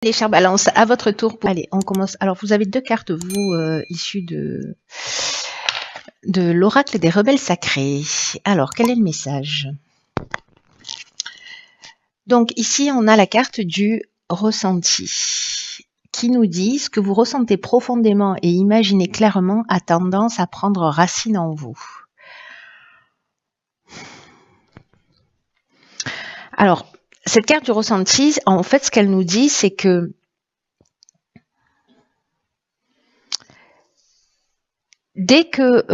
Les chers balances, à votre tour. Allez, on commence. Alors, vous avez deux cartes, vous, issues de l'oracle des rebelles sacrés. Alors, quel est le message? Donc, ici, on a la carte du ressenti qui nous dit ce que vous ressentez profondément et imaginez clairement a tendance à prendre racine en vous. Alors, cette carte du ressenti, en fait, ce qu'elle nous dit, c'est que dès que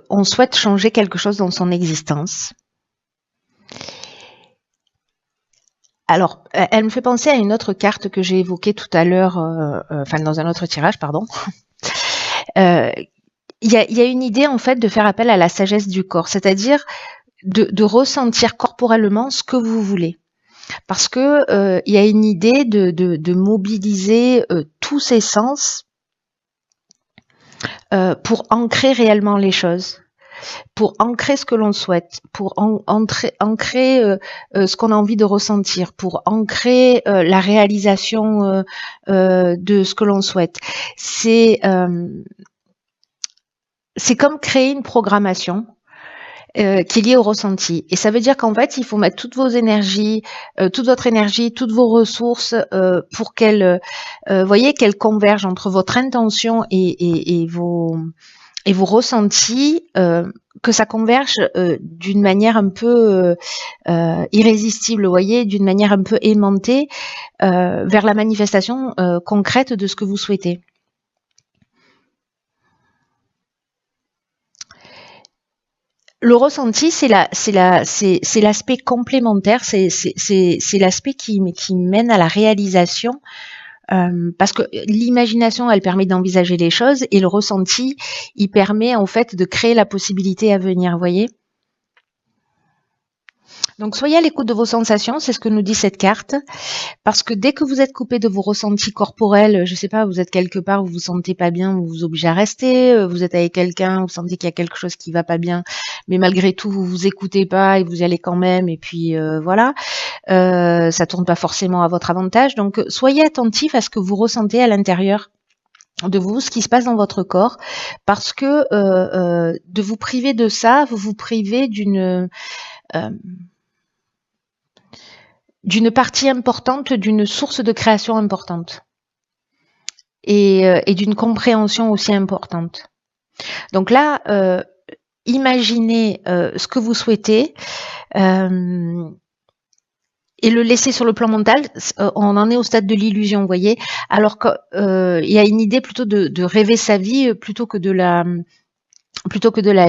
on souhaite changer quelque chose dans son existence, alors, elle me fait penser à une autre carte que j'ai évoquée tout à l'heure, enfin dans un autre tirage, pardon. Il y a une idée en fait de faire appel à la sagesse du corps, c'est-à-dire de ressentir corporellement ce que vous voulez. Parce que il y a une idée de mobiliser tous ses sens pour ancrer réellement les choses, pour ancrer ce que l'on souhaite, pour ancrer ce qu'on a envie de ressentir, pour ancrer la réalisation de ce que l'on souhaite. C'est comme créer une programmation qui est liée au ressenti. Et ça veut dire qu'en fait, il faut mettre toutes vos énergies, toute votre énergie, toutes vos ressources pour qu'elles convergent entre votre intention et vos ressentis, que ça converge d'une manière un peu irrésistible, vous voyez, d'une manière un peu aimantée vers la manifestation concrète de ce que vous souhaitez. Le ressenti, c'est l'aspect complémentaire, c'est l'aspect qui mène à la réalisation, parce que l'imagination, elle permet d'envisager les choses, et le ressenti, il permet en fait de créer la possibilité à venir, vous voyez. Donc soyez à l'écoute de vos sensations, c'est ce que nous dit cette carte, parce que dès que vous êtes coupé de vos ressentis corporels, je sais pas, vous êtes quelque part, vous vous sentez pas bien, vous vous obligez à rester, vous êtes avec quelqu'un, vous sentez qu'il y a quelque chose qui va pas bien, mais malgré tout vous vous écoutez pas et vous y allez quand même, et puis voilà, ça tourne pas forcément à votre avantage. Donc soyez attentif à ce que vous ressentez à l'intérieur de vous, ce qui se passe dans votre corps, parce que de vous priver de ça, vous vous privez d'une partie importante, d'une source de création importante et d'une compréhension aussi importante. Donc là, imaginez ce que vous souhaitez et le laisser sur le plan mental. On en est au stade de l'illusion, vous voyez, alors qu'il y a une idée plutôt de rêver sa vie plutôt que de la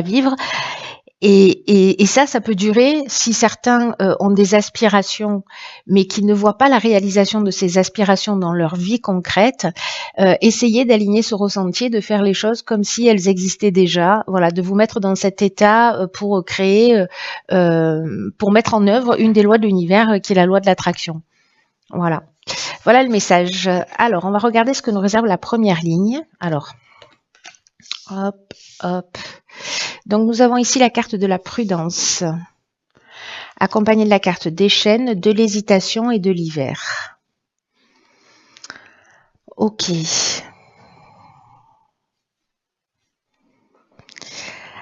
vivre. Et ça peut durer si certains ont des aspirations, mais qui ne voient pas la réalisation de ces aspirations dans leur vie concrète. Essayez d'aligner ce ressenti, de faire les choses comme si elles existaient déjà. Voilà, de vous mettre dans cet état pour créer, pour mettre en œuvre une des lois de l'univers qui est la loi de l'attraction. Voilà. Voilà le message. Alors, on va regarder ce que nous réserve la première ligne. Alors, hop, hop. Donc, nous avons ici la carte de la prudence, accompagnée de la carte des chênes, de l'hésitation et de l'hiver. Ok.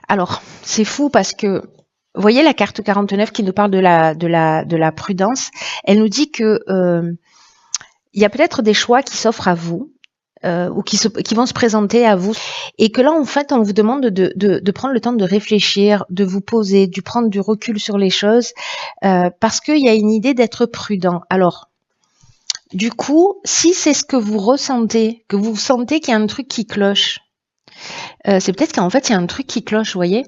Alors, c'est fou parce que, vous voyez la carte 49 qui nous parle de la prudence, elle nous dit que il y a peut-être des choix qui s'offrent à vous, ou qui vont se présenter à vous, et que là en fait on vous demande de prendre le temps de réfléchir, de vous poser, de prendre du recul sur les choses, parce qu'il y a une idée d'être prudent. Alors du coup, si c'est ce que vous ressentez, que vous sentez qu'il y a un truc qui cloche, c'est peut-être qu'en fait il y a un truc qui cloche, vous voyez.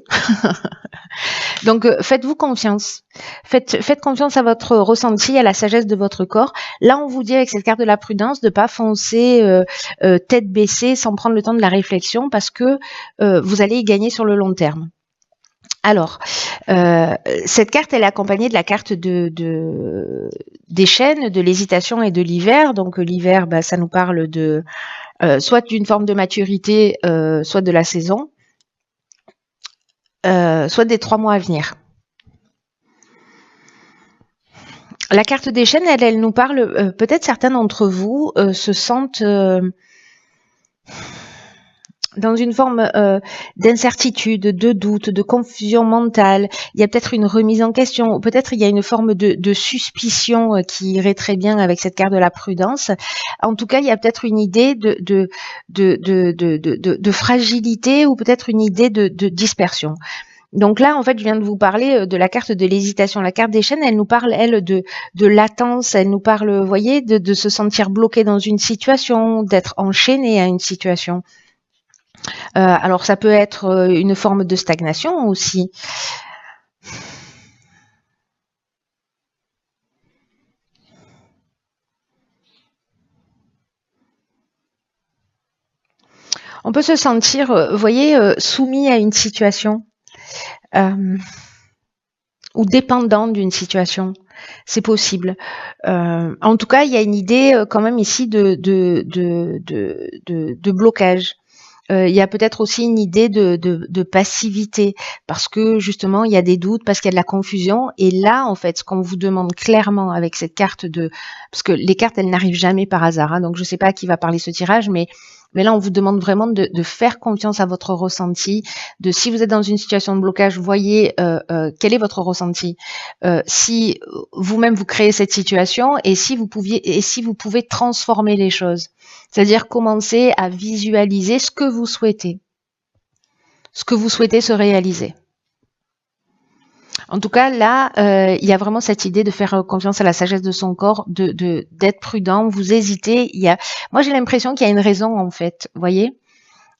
Donc faites-vous confiance, faites confiance à votre ressenti, à la sagesse de votre corps. Là on vous dit avec cette carte de la prudence de pas foncer tête baissée sans prendre le temps de la réflexion, parce que vous allez y gagner sur le long terme. Alors, cette carte, elle est accompagnée de la carte des chênes, de l'hésitation et de l'hiver. Donc l'hiver, ça nous parle de soit d'une forme de maturité, soit de la saison, soit des 3 mois à venir. La carte des chaînes, elle nous parle, peut-être certains d'entre vous se sentent dans une forme d'incertitude, de doute, de confusion mentale. Il y a peut-être une remise en question, ou peut-être il y a une forme de suspicion qui irait très bien avec cette carte de la prudence. En tout cas, il y a peut-être une idée de fragilité, ou peut-être une idée de dispersion. Donc là, en fait, je viens de vous parler de la carte de l'hésitation. La carte des chaînes, elle nous parle, elle, de latence. Elle nous parle, vous voyez, de se sentir bloqué dans une situation, d'être enchaîné à une situation. Alors, ça peut être une forme de stagnation aussi. On peut se sentir, vous voyez, soumis à une situation. Ou dépendant d'une situation, c'est possible. En tout cas, il y a une idée quand même ici de blocage. Il y a peut-être aussi une idée de passivité, parce que justement il y a des doutes, parce qu'il y a de la confusion. Et là, en fait, ce qu'on vous demande clairement avec cette carte parce que les cartes, elles n'arrivent jamais par hasard, hein, donc je ne sais pas à qui va parler ce tirage, mais là, on vous demande vraiment de faire confiance à votre ressenti, de si vous êtes dans une situation de blocage, voyez quel est votre ressenti. Si vous-même vous créez cette situation, et si vous pouvez transformer les choses. C'est-à-dire commencer à visualiser ce que vous souhaitez se réaliser. En tout cas, là, il y a vraiment cette idée de faire confiance à la sagesse de son corps, d'être prudent. Vous hésitez. Moi, j'ai l'impression qu'il y a une raison, en fait. Vous voyez,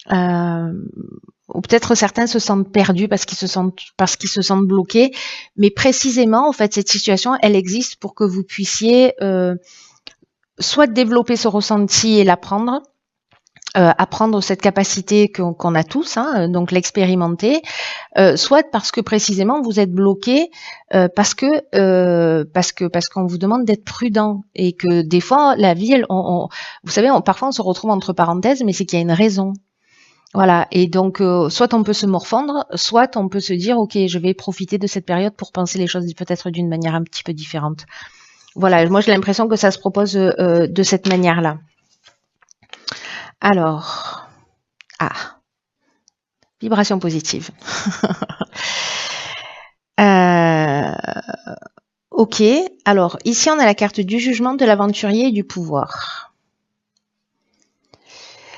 ou peut-être certains se sentent perdus parce qu'ils se sentent bloqués. Mais précisément, en fait, cette situation, elle existe pour que vous puissiez soit développer ce ressenti et l'apprendre. Apprendre cette capacité qu'on a tous, hein, donc l'expérimenter, soit parce que précisément vous êtes bloqué parce qu'on vous demande d'être prudent, et que des fois la vie, vous savez, parfois on se retrouve entre parenthèses, mais c'est qu'il y a une raison. Voilà, et donc soit on peut se morfondre, soit on peut se dire ok, je vais profiter de cette période pour penser les choses peut-être d'une manière un petit peu différente. Voilà, moi j'ai l'impression que ça se propose de cette manière-là. Alors, vibration positive. Ok, alors ici on a la carte du jugement, de l'aventurier et du pouvoir.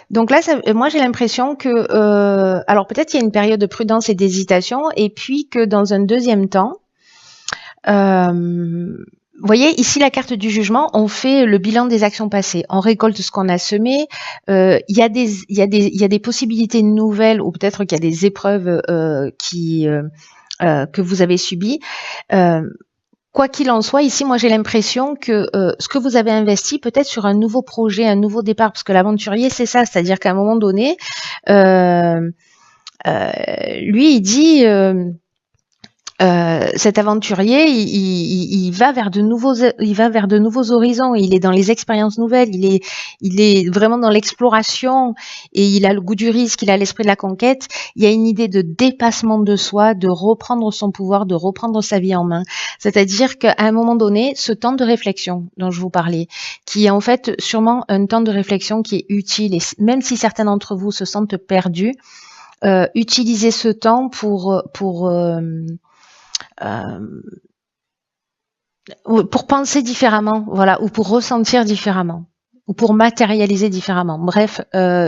Donc là, moi j'ai l'impression que, alors peut-être il y a une période de prudence et d'hésitation, et puis que dans un deuxième temps, vous voyez, ici, la carte du jugement, on fait le bilan des actions passées. On récolte ce qu'on a semé. Il y a des possibilités nouvelles, ou peut-être qu'il y a des épreuves que vous avez subies. Quoi qu'il en soit, ici, moi, j'ai l'impression que ce que vous avez investi, peut-être sur un nouveau projet, un nouveau départ, parce que l'aventurier, c'est ça, c'est-à-dire qu'à un moment donné, lui, il dit... cet aventurier, il va vers de nouveaux horizons. Il est dans les expériences nouvelles. Il est vraiment dans l'exploration, et il a le goût du risque. Il a l'esprit de la conquête. Il y a une idée de dépassement de soi, de reprendre son pouvoir, de reprendre sa vie en main. C'est-à-dire qu'à un moment donné, ce temps de réflexion dont je vous parlais, qui est en fait sûrement un temps de réflexion qui est utile, et même si certains d'entre vous se sentent perdus, utilisez ce temps pour penser différemment, voilà, ou pour ressentir différemment, ou pour matérialiser différemment. Bref,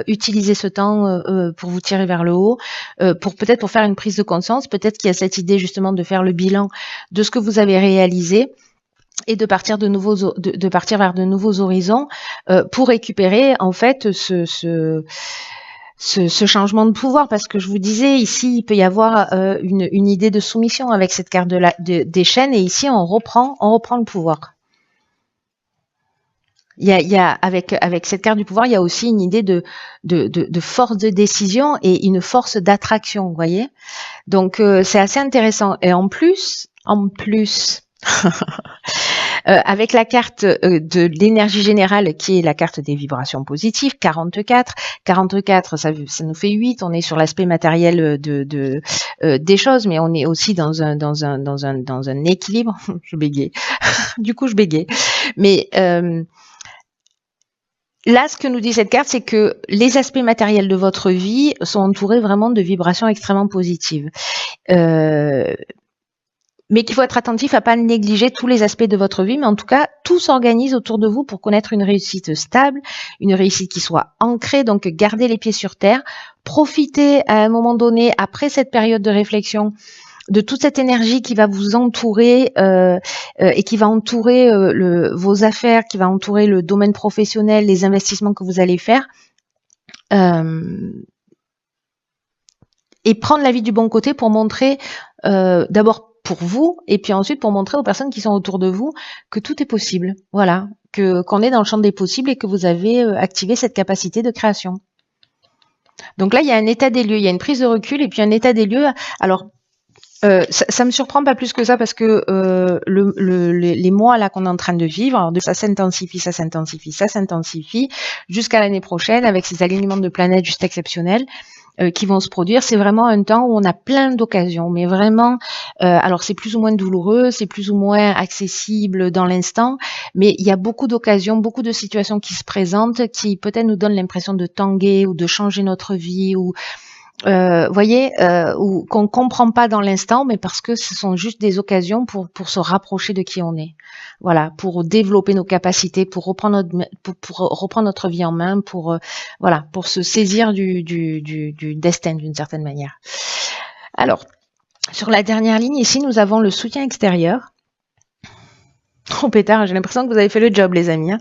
utilisez ce temps pour vous tirer vers le haut, pour faire une prise de conscience. Peut-être qu'il y a cette idée justement de faire le bilan de ce que vous avez réalisé, et de partir vers de nouveaux horizons pour récupérer en fait ce changement de pouvoir, parce que je vous disais, ici, il peut y avoir une idée de soumission avec cette carte des chaînes, et ici, on reprend le pouvoir. Il y a avec cette carte du pouvoir, il y a aussi une idée de force de décision et une force d'attraction, vous voyez. Donc, c'est assez intéressant. Et en plus, Avec la carte de l'énergie générale qui est la carte des vibrations positives, 44. 44, ça nous fait 8. On est sur l'aspect matériel des choses, mais on est aussi dans un équilibre. Je bégaye. Du coup, je bégaye. Mais là, ce que nous dit cette carte, c'est que les aspects matériels de votre vie sont entourés vraiment de vibrations extrêmement positives. Mais qu'il faut être attentif à pas négliger tous les aspects de votre vie, mais en tout cas, tout s'organise autour de vous pour connaître une réussite stable, une réussite qui soit ancrée, donc gardez les pieds sur terre, profitez à un moment donné, après cette période de réflexion, de toute cette énergie qui va vous entourer et qui va entourer vos affaires, qui va entourer le domaine professionnel, les investissements que vous allez faire, et prendre la vie du bon côté pour montrer d'abord pour vous et puis ensuite pour montrer aux personnes qui sont autour de vous que tout est possible. Voilà, qu'on est dans le champ des possibles et que vous avez activé cette capacité de création. Donc là, il y a un état des lieux, il y a une prise de recul et puis un état des lieux. Alors, ça me surprend pas plus que ça parce que les mois là qu'on est en train de vivre, alors ça s'intensifie jusqu'à l'année prochaine avec ces alignements de planètes juste exceptionnels qui vont se produire. C'est vraiment un temps où on a plein d'occasions, mais vraiment, alors c'est plus ou moins douloureux, c'est plus ou moins accessible dans l'instant, mais il y a beaucoup d'occasions, beaucoup de situations qui se présentent, qui peut-être nous donnent l'impression de tanguer ou de changer notre vie ou voyez, ou qu'on comprend pas dans l'instant, mais parce que ce sont juste des occasions pour se rapprocher de qui on est. Voilà, pour développer nos capacités, pour reprendre notre vie en main, pour voilà, pour se saisir du destin d'une certaine manière. Alors, sur la dernière ligne ici, nous avons le soutien extérieur. Oh pétard, j'ai l'impression que vous avez fait le job, les amis. Hein.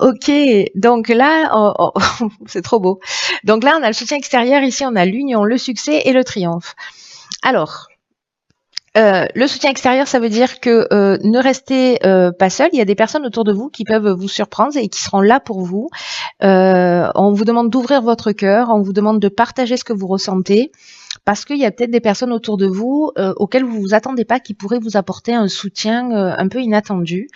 Ok, donc là, c'est trop beau. Donc là, on a le soutien extérieur, ici on a l'union, le succès et le triomphe. Alors, le soutien extérieur, ça veut dire que ne restez pas seul. Il y a des personnes autour de vous qui peuvent vous surprendre et qui seront là pour vous. On vous demande d'ouvrir votre cœur, on vous demande de partager ce que vous ressentez. Parce qu'il y a peut-être des personnes autour de vous auxquelles vous vous attendez pas, qui pourraient vous apporter un soutien un peu inattendu.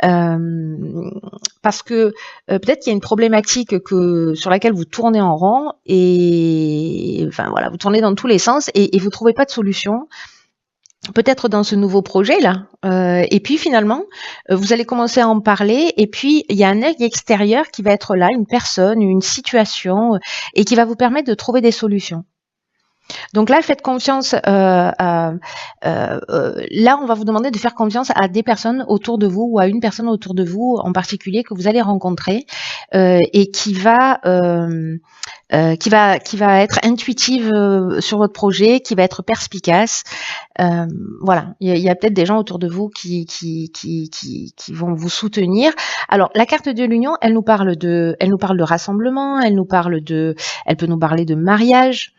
Parce que peut-être qu'il y a une problématique sur laquelle vous tournez en rond et enfin voilà, vous tournez dans tous les sens et vous trouvez pas de solution. Peut-être dans ce nouveau projet là, et puis finalement vous allez commencer à en parler et puis il y a un œil extérieur qui va être là, une personne, une situation et qui va vous permettre de trouver des solutions. Donc là, faites confiance. Là, on va vous demander de faire confiance à des personnes autour de vous ou à une personne autour de vous en particulier que vous allez rencontrer et qui va être intuitive sur votre projet, qui va être perspicace. Voilà, il y a peut-être des gens autour de vous qui vont vous soutenir. Alors, la carte de l'union, elle nous parle de rassemblement, elle peut nous parler de mariage.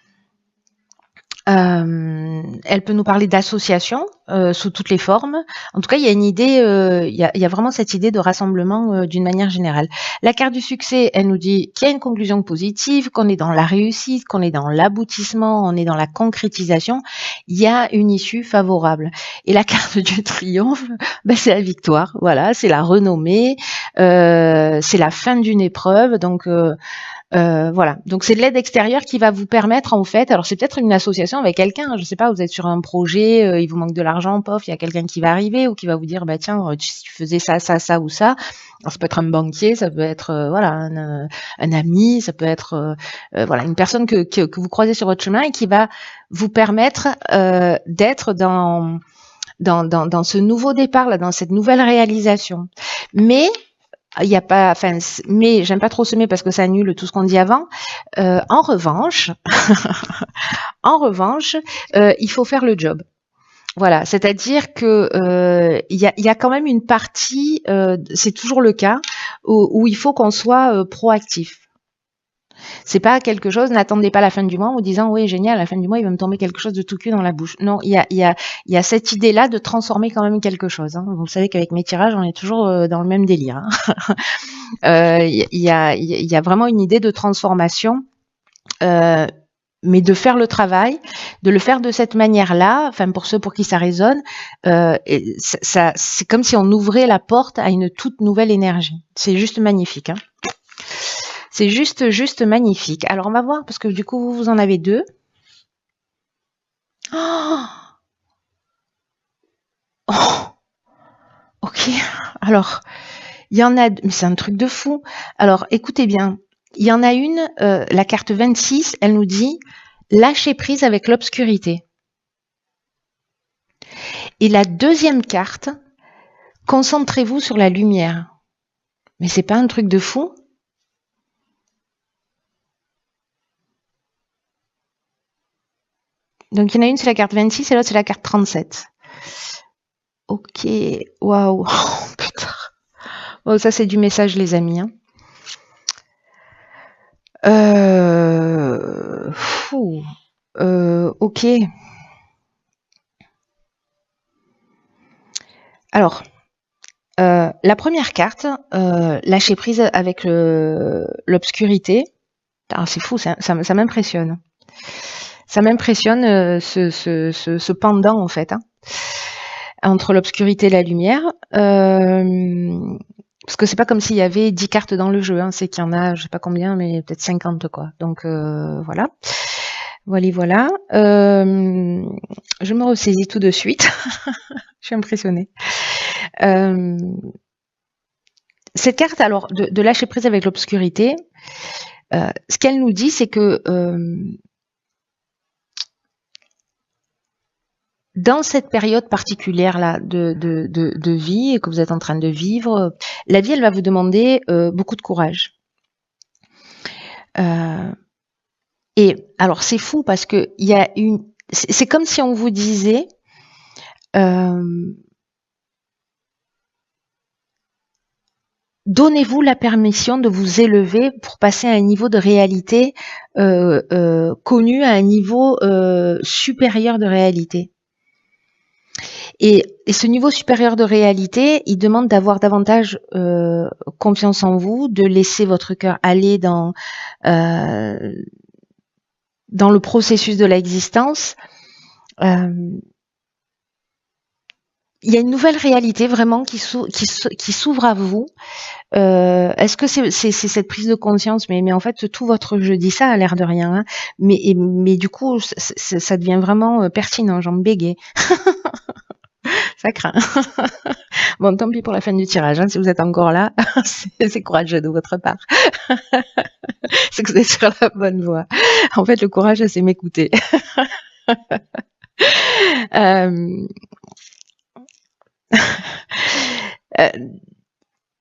Elle peut nous parler d'association sous toutes les formes. En tout cas, il y a une idée, il y a vraiment cette idée de rassemblement d'une manière générale. La carte du succès, elle nous dit qu'il y a une conclusion positive, qu'on est dans la réussite, qu'on est dans l'aboutissement, on est dans la concrétisation. Il y a une issue favorable. Et la carte du triomphe, ben, c'est la victoire. Voilà, c'est la renommée, c'est la fin d'une épreuve. Donc voilà, donc c'est de l'aide extérieure qui va vous permettre en fait, alors c'est peut-être une association avec quelqu'un, je sais pas, vous êtes sur un projet, il vous manque de l'argent, pof, il y a quelqu'un qui va arriver ou qui va vous dire bah tiens, si tu faisais ça ou ça, alors ça peut être un banquier, ça peut être voilà un ami, ça peut être voilà une personne que vous croisez sur votre chemin et qui va vous permettre d'être dans ce nouveau départ là, dans cette nouvelle réalisation. Mais il y a pas, enfin, mais j'aime pas trop semer parce que ça annule tout ce qu'on dit avant. En revanche, il faut faire le job. Voilà, c'est-à-dire que il y a quand même une partie, c'est toujours le cas, où il faut qu'on soit proactif. C'est pas quelque chose, n'attendez pas la fin du mois en vous disant oui génial, à la fin du mois il va me tomber quelque chose de tout cul dans la bouche. Non, il y a cette idée-là de transformer quand même quelque chose. Hein. Vous savez qu'avec mes tirages, on est toujours dans le même délire. Hein. Il y a vraiment une idée de transformation. mais de faire le travail, de le faire de cette manière-là, enfin pour ceux pour qui ça résonne, c'est comme si on ouvrait la porte à une toute nouvelle énergie. C'est juste magnifique. Hein. C'est juste magnifique. Alors on va voir, parce que du coup vous en avez deux. Oh, oh, ok, alors il y en a, mais c'est un truc de fou. Alors écoutez bien, il y en a une, la carte 26, elle nous dit lâcher prise avec l'obscurité. Et la deuxième carte, concentrez-vous sur la lumière. Mais c'est pas un truc de fou? Donc il y en a une, c'est la carte 26 et l'autre, c'est la carte 37. Ok, waouh, oh, putain. Oh, ça c'est du message, les amis. Hein. Ok. Alors, la première carte, lâcher prise avec l'obscurité. C'est fou, ça m'impressionne. Ça m'impressionne ce pendant en fait, hein, entre l'obscurité et la lumière. Parce que c'est pas comme s'il y avait 10 cartes dans le jeu, hein, c'est qu'il y en a, je sais pas combien, mais peut-être 50 quoi. Donc voilà. Voilà. Je me ressaisis tout de suite. Je suis impressionnée. Cette carte, alors, de lâcher prise avec l'obscurité, ce qu'elle nous dit, c'est que dans cette période particulière-là de vie que vous êtes en train de vivre, la vie, elle va vous demander beaucoup de courage. Et alors, c'est fou parce que il y a c'est comme si on vous disait donnez-vous la permission de vous élever pour passer à un niveau de réalité connu, à un niveau supérieur de réalité. Et ce niveau supérieur de réalité, il demande d'avoir davantage confiance en vous, de laisser votre cœur aller dans le processus de l'existence. Il y a une nouvelle réalité vraiment qui s'ouvre à vous. Est-ce que c'est cette prise de conscience, mais en fait tout votre jeu dit ça a l'air de rien, hein, mais du coup ça devient vraiment pertinent, j'en bégaye. Ça craint. Bon, tant pis pour la fin du tirage, hein, si vous êtes encore là, c'est courageux de votre part. C'est que vous êtes sur la bonne voie. En fait, le courage, c'est m'écouter.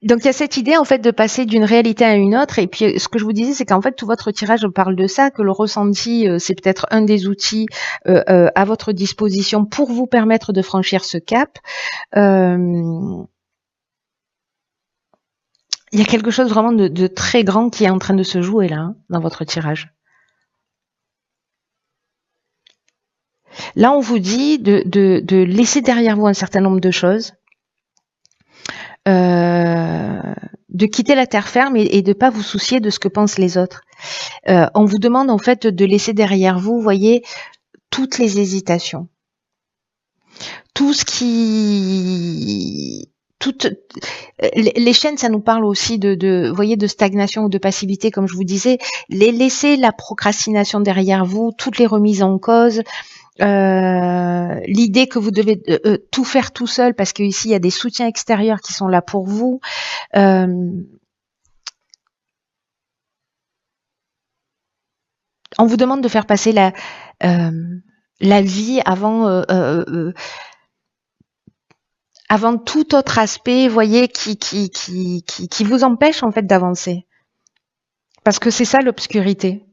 Donc il y a cette idée en fait de passer d'une réalité à une autre, et puis ce que je vous disais, c'est qu'en fait tout votre tirage parle de ça, que le ressenti c'est peut-être un des outils à votre disposition pour vous permettre de franchir ce cap. Il y a quelque chose vraiment de très grand qui est en train de se jouer là, hein, dans votre tirage. Là, on vous dit de laisser derrière vous un certain nombre de choses, de quitter la terre ferme et de pas vous soucier de ce que pensent les autres. On vous demande en fait de laisser derrière vous, voyez, toutes les hésitations, tout ce qui... les chaînes, ça nous parle aussi voyez, de stagnation ou de passivité, comme je vous disais. Laissez la procrastination derrière vous, toutes les remises en cause, l'idée que vous devez tout faire tout seul parce qu'ici il y a des soutiens extérieurs qui sont là pour vous. On vous demande de faire passer la vie avant tout autre aspect, voyez, qui vous empêche en fait d'avancer. Parce que c'est ça l'obscurité.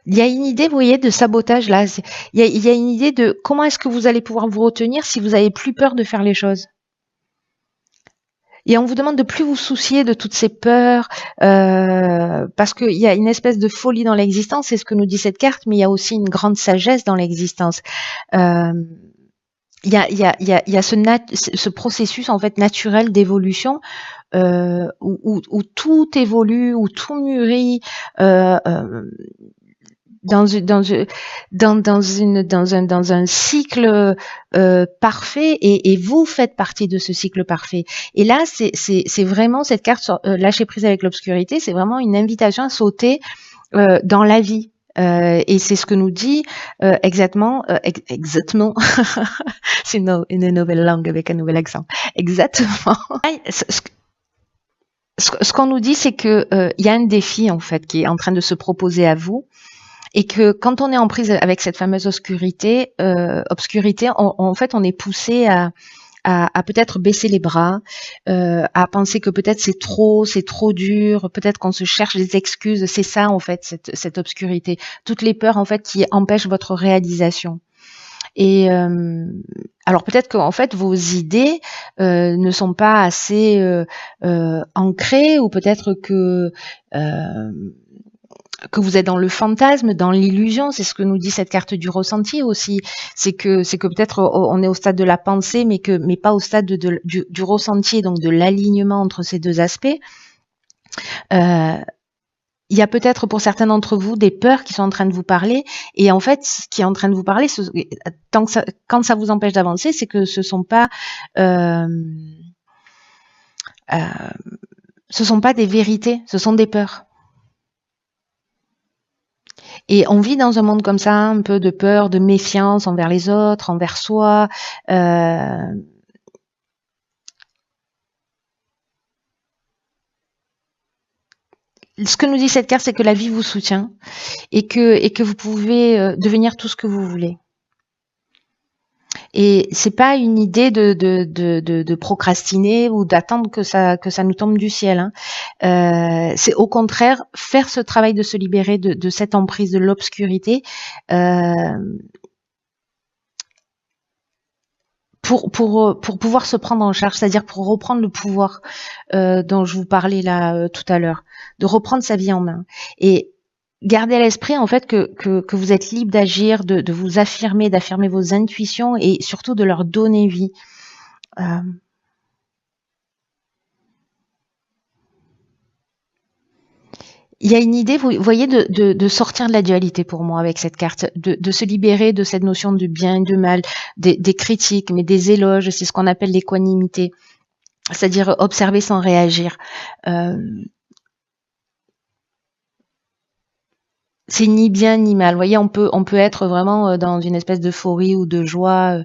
Il y a une idée, vous voyez, de sabotage là. Il y a une idée de comment est-ce que vous allez pouvoir vous retenir si vous avez plus peur de faire les choses. Et on vous demande de plus vous soucier de toutes ces peurs, parce qu'il y a une espèce de folie dans l'existence, c'est ce que nous dit cette carte, mais il y a aussi une grande sagesse dans l'existence. il y a ce processus en fait naturel d'évolution où tout évolue, où tout mûrit dans dans un cycle parfait et vous faites partie de ce cycle parfait. Et là, c'est vraiment cette carte lâcher prise avec l'obscurité, c'est vraiment une invitation à sauter dans la vie. Et c'est ce que nous dit exactement, c'est une nouvelle langue avec un nouvel accent. Exactement. Ce qu'on nous dit, c'est que il y a un défi en fait qui est en train de se proposer à vous, et que quand on est en prise avec cette fameuse obscurité, en fait, on est poussé à peut-être baisser les bras, à penser que peut-être c'est trop dur, peut-être qu'on se cherche des excuses. C'est ça en fait cette obscurité, toutes les peurs en fait qui empêchent votre réalisation. Et alors peut-être qu'en fait vos idées ne sont pas assez ancrées, ou peut-être que vous êtes dans le fantasme, dans l'illusion. C'est ce que nous dit cette carte du ressenti aussi. C'est que peut-être on est au stade de la pensée, mais pas au stade du ressenti, donc de l'alignement entre ces deux aspects. Il y a peut-être pour certains d'entre vous des peurs qui sont en train de vous parler, et en fait, ce qui est en train de vous parler, quand ça vous empêche d'avancer, c'est que ce sont pas des vérités, ce sont des peurs. Et on vit dans un monde comme ça, un peu de peur, de méfiance envers les autres, envers soi. Ce que nous dit cette carte, c'est que la vie vous soutient et que vous pouvez devenir tout ce que vous voulez. Et c'est pas une idée de procrastiner ou d'attendre que ça nous tombe du ciel, hein. C'est au contraire faire ce travail de se libérer de cette emprise de l'obscurité, pour pouvoir se prendre en charge, c'est-à-dire pour reprendre le pouvoir dont je vous parlais là tout à l'heure, de reprendre sa vie en main. Et gardez à l'esprit en fait que vous êtes libre d'agir, de vous affirmer, d'affirmer vos intuitions et surtout de leur donner vie. Il y a une idée, vous voyez, de sortir de la dualité pour moi avec cette carte, de se libérer de cette notion de bien et de mal, des critiques, mais des éloges. C'est ce qu'on appelle l'équanimité, c'est-à-dire observer sans réagir. C'est ni bien ni mal. Vous voyez, on peut être vraiment dans une espèce d'euphorie ou de joie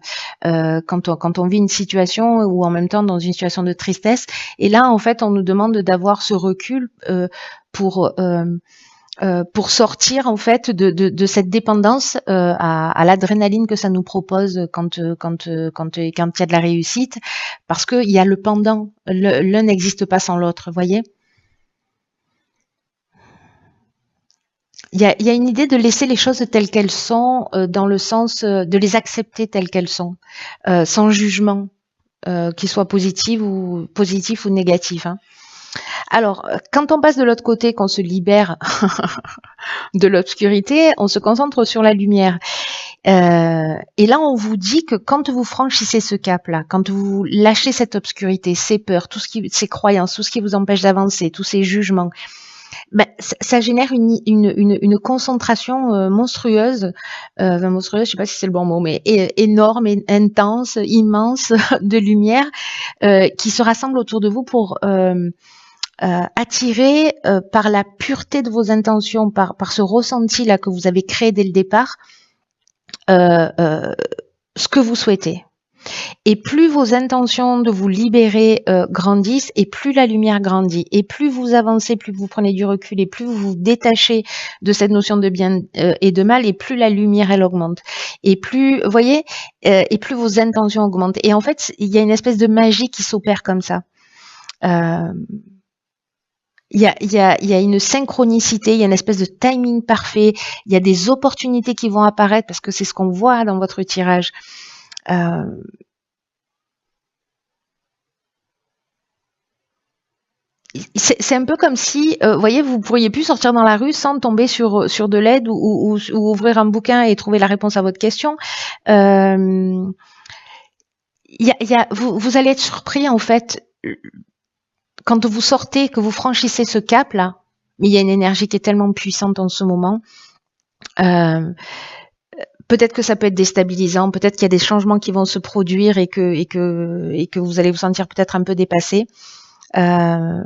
quand on vit une situation, ou en même temps dans une situation de tristesse. Et là, en fait, on nous demande d'avoir ce recul pour sortir en fait de cette dépendance à l'adrénaline que ça nous propose quand il y a de la réussite, parce qu'il y a le pendant. L'un n'existe pas sans l'autre, voyez. Il y a une idée de laisser les choses telles qu'elles sont, dans le sens de les accepter telles qu'elles sont, sans jugement, qu'il soit positif ou négatif, hein. Alors, quand on passe de l'autre côté, qu'on se libère de l'obscurité, on se concentre sur la lumière. Et là, on vous dit que quand vous franchissez ce cap-là, quand vous lâchez cette obscurité, ces peurs, ces croyances, tout ce qui vous empêche d'avancer, tous ces jugements, ben, ça génère une concentration monstrueuse, monstrueuse, je sais pas si c'est le bon mot, mais énorme, intense, immense de lumière qui se rassemble autour de vous pour attirer par la pureté de vos intentions, par ce ressenti là que vous avez créé dès le départ, ce que vous souhaitez. Et plus vos intentions de vous libérer grandissent, et plus la lumière grandit. Et plus vous avancez, plus vous prenez du recul, et plus vous vous détachez de cette notion de bien et de mal, et plus la lumière, elle augmente. Et plus, vous voyez, et plus vos intentions augmentent. Et en fait, il y a une espèce de magie qui s'opère comme ça. Il y a une synchronicité, il y a une espèce de timing parfait, il y a des opportunités qui vont apparaître, parce que c'est ce qu'on voit dans votre tirage. C'est un peu comme si, vous voyez, vous pourriez plus sortir dans la rue sans tomber sur de l'aide, ou ouvrir un bouquin et trouver la réponse à votre question. vous allez être surpris en fait quand vous sortez, que vous franchissez ce cap là. Mais il y a une énergie qui est tellement puissante en ce moment. Euh, Peut-être que ça peut être déstabilisant, peut-être qu'il y a des changements qui vont se produire et que vous allez vous sentir peut-être un peu dépassé. Euh,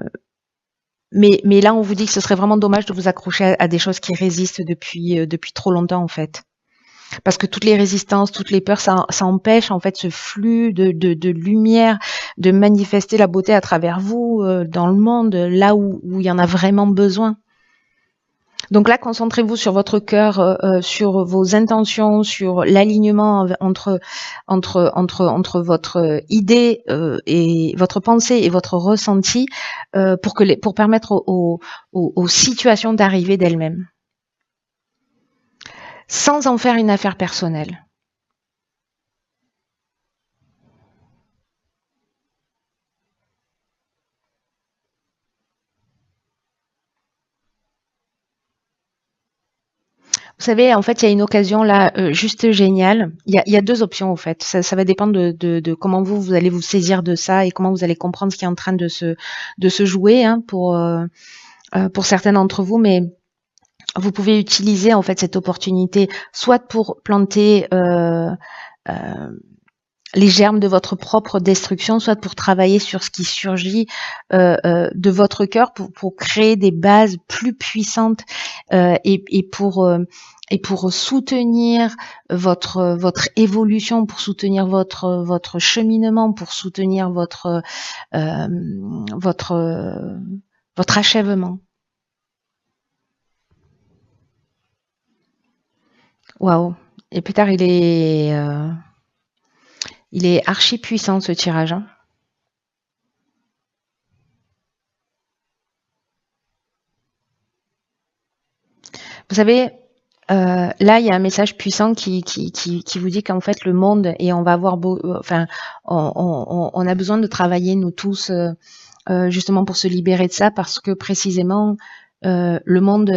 mais là, on vous dit que ce serait vraiment dommage de vous accrocher à des choses qui résistent depuis trop longtemps en fait. Parce que toutes les résistances, toutes les peurs, ça empêche en fait ce flux de lumière, de manifester la beauté à travers vous, dans le monde, là où il y en a vraiment besoin. Donc là, concentrez-vous sur votre cœur, sur vos intentions, sur l'alignement entre votre idée et votre pensée et votre ressenti, pour permettre aux situations d'arriver d'elles-mêmes, sans en faire une affaire personnelle. Vous savez, en fait, il y a une occasion là, juste géniale. Il y a 2 options, en fait. Ça va dépendre de comment vous allez vous saisir de ça et comment vous allez comprendre ce qui est en train de se jouer, hein, pour certains d'entre vous. Mais vous pouvez utiliser, en fait, cette opportunité soit pour planter, heu, les germes de votre propre destruction, soit pour travailler sur ce qui surgit de votre cœur pour créer des bases plus puissantes et pour soutenir votre évolution, pour soutenir votre cheminement, pour soutenir euh, votre votre achèvement. Waouh! Et plus tard, il est archi puissant ce tirage, hein. Vous savez, là, il y a un message puissant qui vous dit qu'en fait, le monde, et on va avoir enfin, on a besoin de travailler, nous tous, justement pour se libérer de ça, parce que précisément, le monde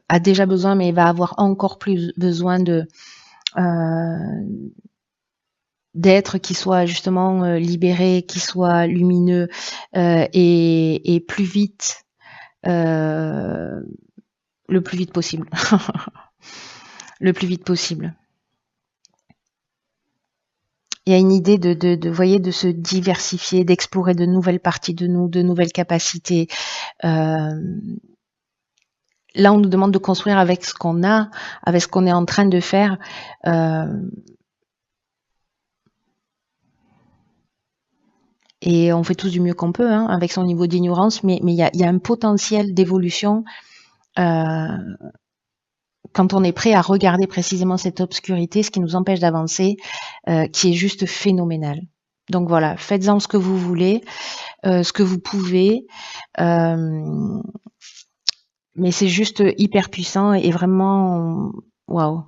a déjà besoin, mais il va avoir encore plus besoin d'êtres qui soient justement libérés, qui soient lumineux et plus vite. euh, le plus vite possible. Le plus vite possible. Il y a une idée voyez, de se diversifier, d'explorer de nouvelles parties de nous, de nouvelles capacités. Euh, Là, on nous demande de construire avec ce qu'on a, avec ce qu'on est en train de faire. Euh, et on fait tous du mieux qu'on peut, hein, avec son niveau d'ignorance, mais il y a un potentiel d'évolution euh, quand on est prêt à regarder précisément cette obscurité, ce qui nous empêche d'avancer, qui est juste phénoménal. Donc voilà, faites-en ce que vous voulez, ce que vous pouvez, euh, mais c'est juste hyper puissant et vraiment, waouh.